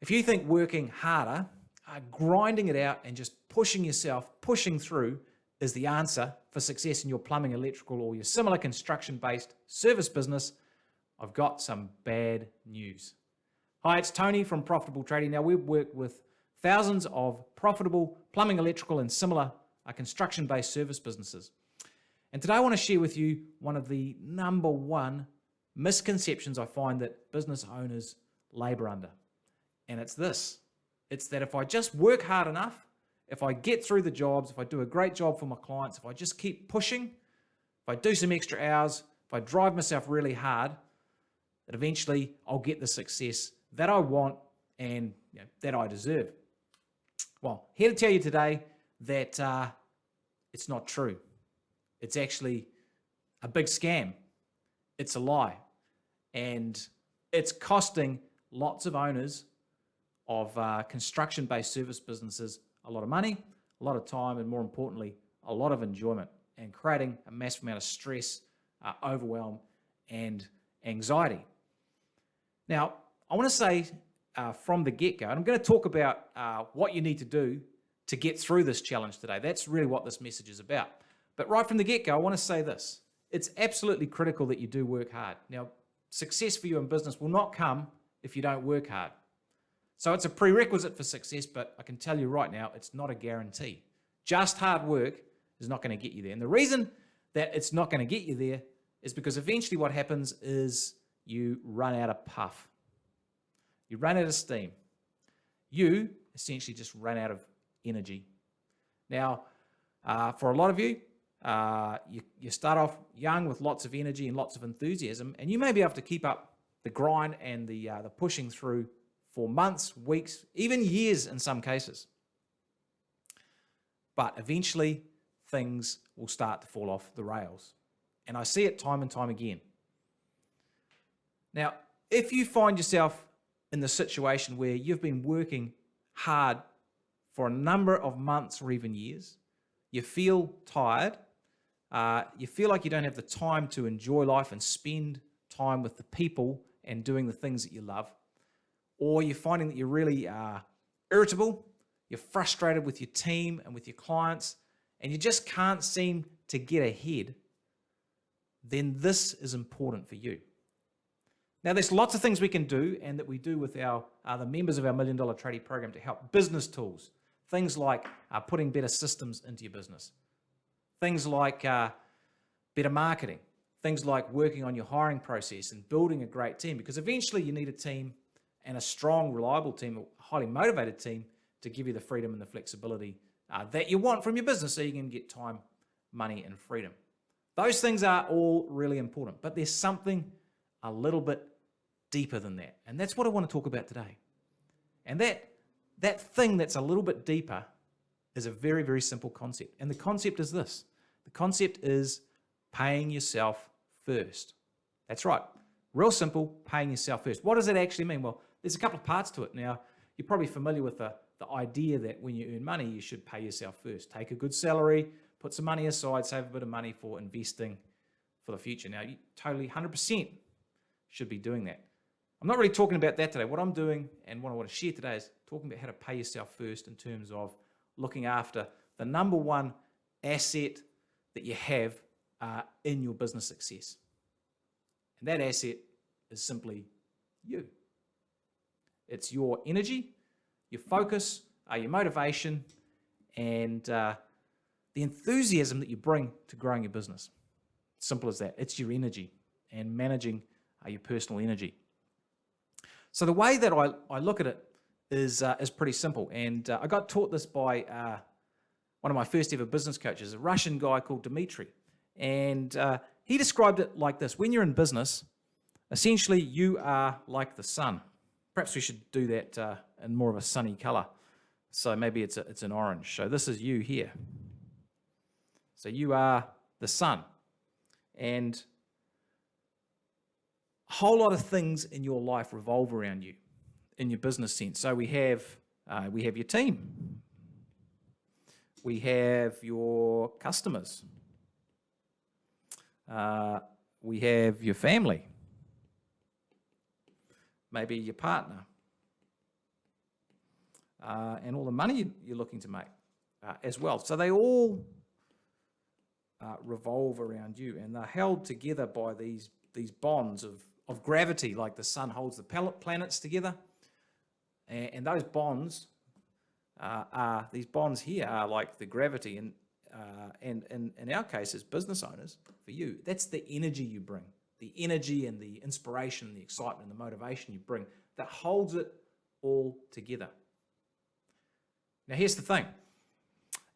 If you think working harder, grinding it out and just pushing yourself, pushing through is the answer for success in your plumbing, electrical, or your similar construction-based service business, I've got some bad news. Hi, it's Tony from Profitable Trading. Now, we've worked with thousands of profitable plumbing, electrical, and similar construction-based service businesses. And today I want to share with you one of the number one misconceptions I find that business owners labor under. And it's this. It's that if I just work hard enough, if I get through the jobs, if I do a great job for my clients, if I just keep pushing, if I do some extra hours, if I drive myself really hard, that eventually I'll get the success that I want and that I deserve. Well, here to tell you today that it's not true. It's actually a big scam. It's a lie. And it's costing lots of owners of construction-based service businesses a lot of money, a lot of time, and more importantly, a lot of enjoyment, and creating a massive amount of stress, overwhelm, and anxiety. Now, I want to say from the get-go, and I'm going to talk about what you need to do to get through this challenge today. That's really what this message is about. But right from the get-go, I want to say this. It's absolutely critical that you do work hard. Now, success for you in business will not come if you don't work hard. So it's a prerequisite for success, but I can tell you right now, it's not a guarantee. Just hard work is not going to get you there. And the reason that it's not going to get you there is because eventually what happens is you run out of puff. You run out of steam. You essentially just run out of energy. Now, for a lot of you, you start off young with lots of energy and lots of enthusiasm, and you may be able to keep up the grind and the pushing through for months, weeks, even years in some cases. But eventually, things will start to fall off the rails. And I see it time and time again. Now, if you find yourself in the situation where you've been working hard for a number of months or even years, you feel tired, you feel like you don't have the time to enjoy life and spend time with the people and doing the things that you love, or you're finding that you're really irritable, you're frustrated with your team and with your clients, and you just can't seem to get ahead, then this is important for you. Now, there's lots of things we can do and that we do with the members of our $1 Million Tradie program to help. Business tools, things like putting better systems into your business, things like better marketing, things like working on your hiring process and building a great team, because eventually you need a team and a strong, reliable team, a highly motivated team to give you the freedom and the flexibility that you want from your business so you can get time, money, and freedom. Those things are all really important, but there's something a little bit deeper than that. And that's what I want to talk about today. And that thing that's a little bit deeper is a very, very simple concept. And the concept is this. The concept is paying yourself first. That's right. Real simple, paying yourself first. What does it actually mean? Well, there's a couple of parts to it. Now, you're probably familiar with the idea that when you earn money, you should pay yourself first. Take a good salary, put some money aside, save a bit of money for investing for the future. Now, you totally 100% should be doing that. I'm not really talking about that today. What I'm doing and what I want to share today is talking about how to pay yourself first in terms of looking after the number one asset that you have in your business success. And that asset is simply you. It's your energy, your focus, your motivation, and the enthusiasm that you bring to growing your business. Simple as that. It's your energy and managing your personal energy. So the way that I look at it is pretty simple. And I got taught this by one of my first ever business coaches, a Russian guy called Dmitry. And he described it like this. When you're in business, essentially you are like the sun. Perhaps we should do that in more of a sunny color. So maybe it's an orange. So this is you here. So you are the sun. And a whole lot of things in your life revolve around you in your business sense. So we have your team. We have your customers. We have your family. Maybe your partner. and all the money you're looking to make as well. So they all revolve around you, and they're held together by these bonds of gravity, like the sun holds the planets together. And those bonds these bonds here are like the gravity, and in our case as business owners, for you, that's the energy you bring, the energy and the inspiration and the excitement and the motivation you bring that holds it all together. Now here's the thing,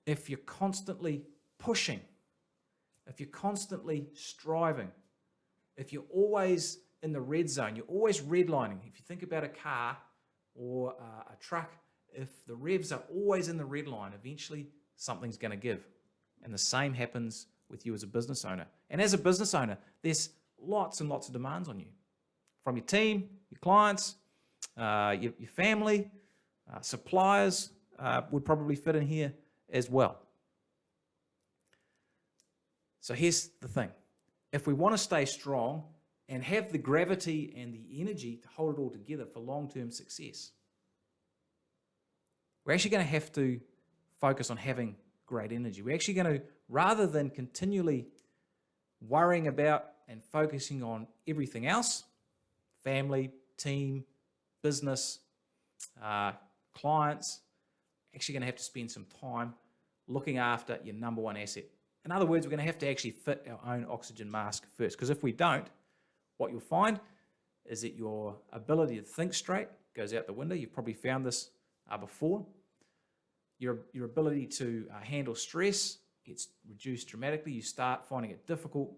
if you're constantly pushing, if you're constantly striving, if you're always in the red zone, you're always redlining. If you think about a car or a truck, if the revs are always in the red line, eventually something's going to give. And the same happens with you as a business owner. And as a business owner, there's lots and lots of demands on you from your team, your clients, your family, suppliers would probably fit in here as well. So here's the thing. If we want to stay strong and have the gravity and the energy to hold it all together for long-term success, we're actually going to have to focus on having great energy. We're actually going to, rather than continually worrying about and focusing on everything else, family, team, business, clients, actually going to have to spend some time looking after your number one asset. In other words, we're going to have to actually fit our own oxygen mask first, because if we don't, what you'll find is that your ability to think straight goes out the window. You've probably found this before. Your ability to handle stress gets reduced dramatically. You start finding it difficult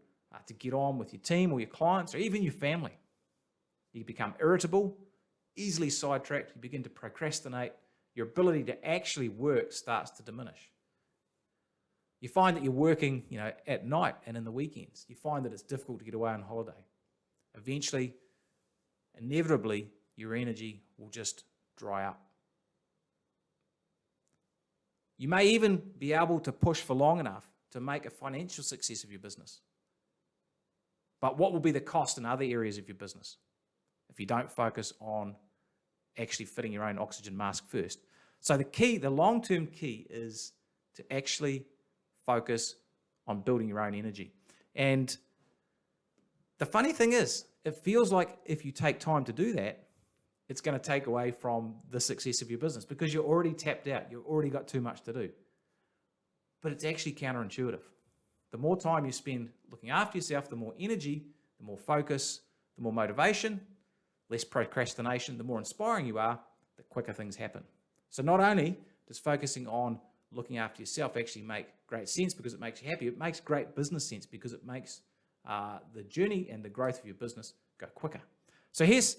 to get on with your team or your clients or even your family. You become irritable, easily sidetracked, you begin to procrastinate. Your ability to actually work starts to diminish. You find that you're working, at night and in the weekends. You find that it's difficult to get away on holiday. Eventually, inevitably, your energy will just dry up. You may even be able to push for long enough to make a financial success of your business. But what will be the cost in other areas of your business if you don't focus on actually fitting your own oxygen mask first? So the long-term key is to actually focus on building your own energy. And the funny thing is, it feels like if you take time to do that, it's going to take away from the success of your business because you're already tapped out. You've already got too much to do. But it's actually counterintuitive. The more time you spend looking after yourself, the more energy, the more focus, the more motivation, less procrastination, the more inspiring you are, the quicker things happen. So not only does focusing on looking after yourself actually make great sense because it makes you happy, it makes great business sense because it makes the journey and the growth of your business go quicker. So here's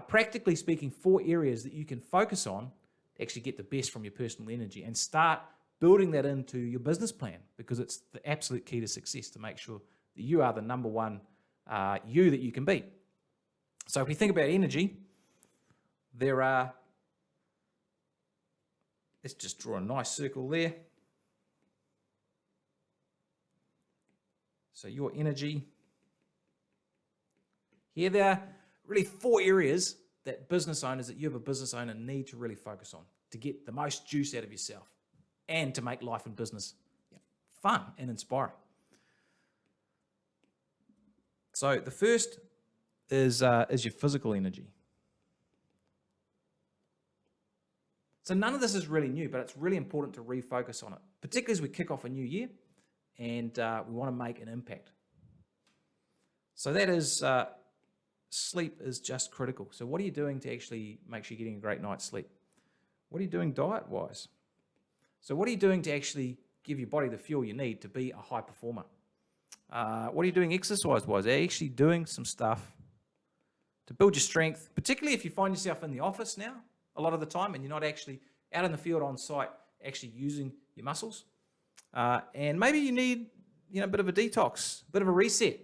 practically speaking, 4 areas that you can focus on to actually get the best from your personal energy and start building that into your business plan, because it's the absolute key to success to make sure that you are the number one you that you can be. So if we think about energy, there are, let's just draw a nice circle there. So your energy, here there are really 4 areas that business owners, that you have a business owner, need to really focus on to get the most juice out of yourself and to make life and business fun and inspiring. So the first is your physical energy. So none of this is really new, but it's really important to refocus on it, particularly as we kick off a new year and we want to make an impact. So that is sleep is just critical. So what are you doing to actually make sure you're getting a great night's sleep? What are you doing diet-wise? So what are you doing to actually give your body the fuel you need to be a high performer? What are you doing exercise-wise? Are you actually doing some stuff to build your strength, particularly if you find yourself in the office now a lot of the time and you're not actually out in the field on site actually using your muscles? And maybe you need a bit of a detox, a bit of a reset.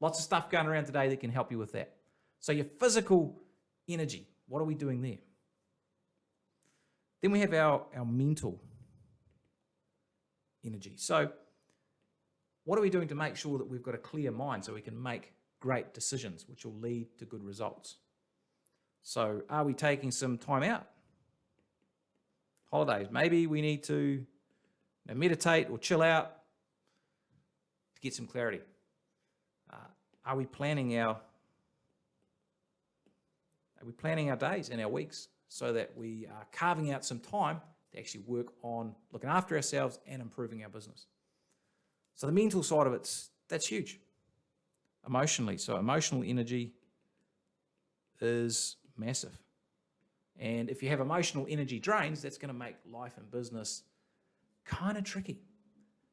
Lots of stuff going around today that can help you with that. So your physical energy, what are we doing there? Then we have our mental energy. So what are we doing to make sure that we've got a clear mind so we can make great decisions which will lead to good results? So are we taking some time out holidays. Maybe we need to meditate or chill out to get some clarity. Are we planning our days and our weeks so that we are carving out some time to actually work on looking after ourselves and improving our business? So the mental side of that's huge. Emotionally, so emotional energy is massive. And if you have emotional energy drains, that's going to make life and business kind of tricky.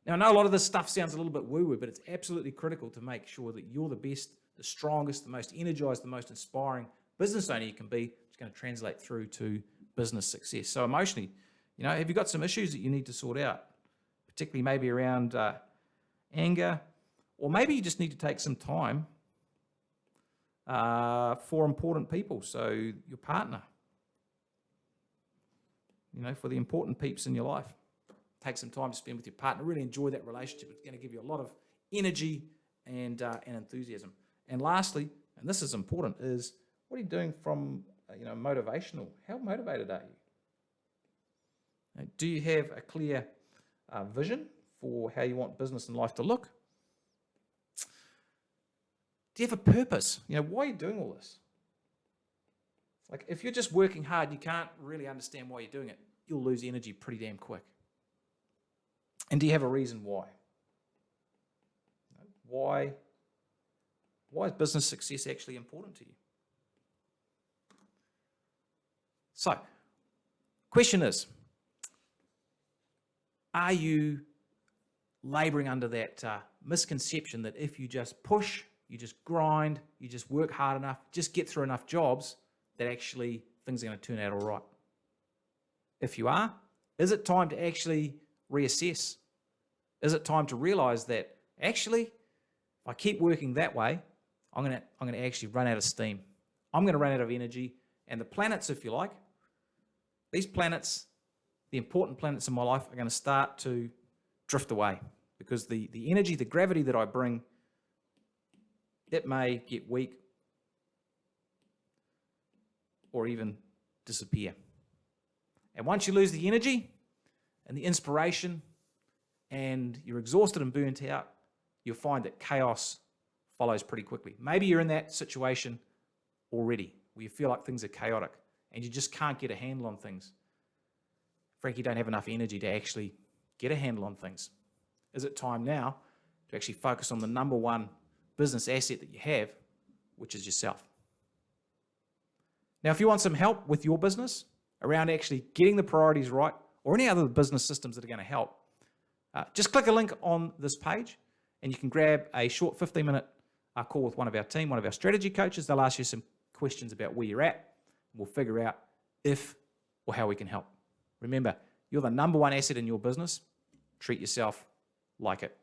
Now, I know a lot of this stuff sounds a little bit woo-woo, but it's absolutely critical to make sure that you're the best, the strongest, the most energized, the most inspiring business owner you can be. It's going to translate through to business success. So emotionally, have you got some issues that you need to sort out, particularly maybe around anger, or maybe you just need to take some time for important people, so your partner, for the important peeps in your life. Take some time to spend with your partner. Really enjoy that relationship. It's going to give you a lot of energy and enthusiasm. And lastly, and this is important, is what are you doing from motivational? How motivated are you? Do you have a clear vision for how you want business and life to look? Do you have a purpose? Why are you doing all this? Like, if you're just working hard, you can't really understand why you're doing it. You'll lose energy pretty damn quick. And do you have a reason why? Why is business success actually important to you? So, question is, are you laboring under that misconception that if you just push, you just grind, you just work hard enough, just get through enough jobs, that actually things are going to turn out all right? If you are, is it time to actually reassess? Is it time to realize that actually, if I keep working that way, I'm going to actually run out of steam. I'm going to run out of energy, and the planets, if you like, these planets, the important planets in my life, are going to start to drift away because the energy, the gravity that I bring, it may get weak or even disappear. And once you lose the energy and the inspiration and you're exhausted and burnt out, you'll find that chaos follows pretty quickly. Maybe you're in that situation already where you feel like things are chaotic and you just can't get a handle on things. Frankly, you don't have enough energy to actually get a handle on things. Is it time now to actually focus on the number one business asset that you have, which is yourself? Now, if you want some help with your business around actually getting the priorities right, or any other business systems that are going to help, just click a link on this page and you can grab a short 15-minute call with one of our team, one of our strategy coaches. They'll ask you some questions about where you're at. We'll figure out if or how we can help. Remember, you're the number one asset in your business. Treat yourself like it.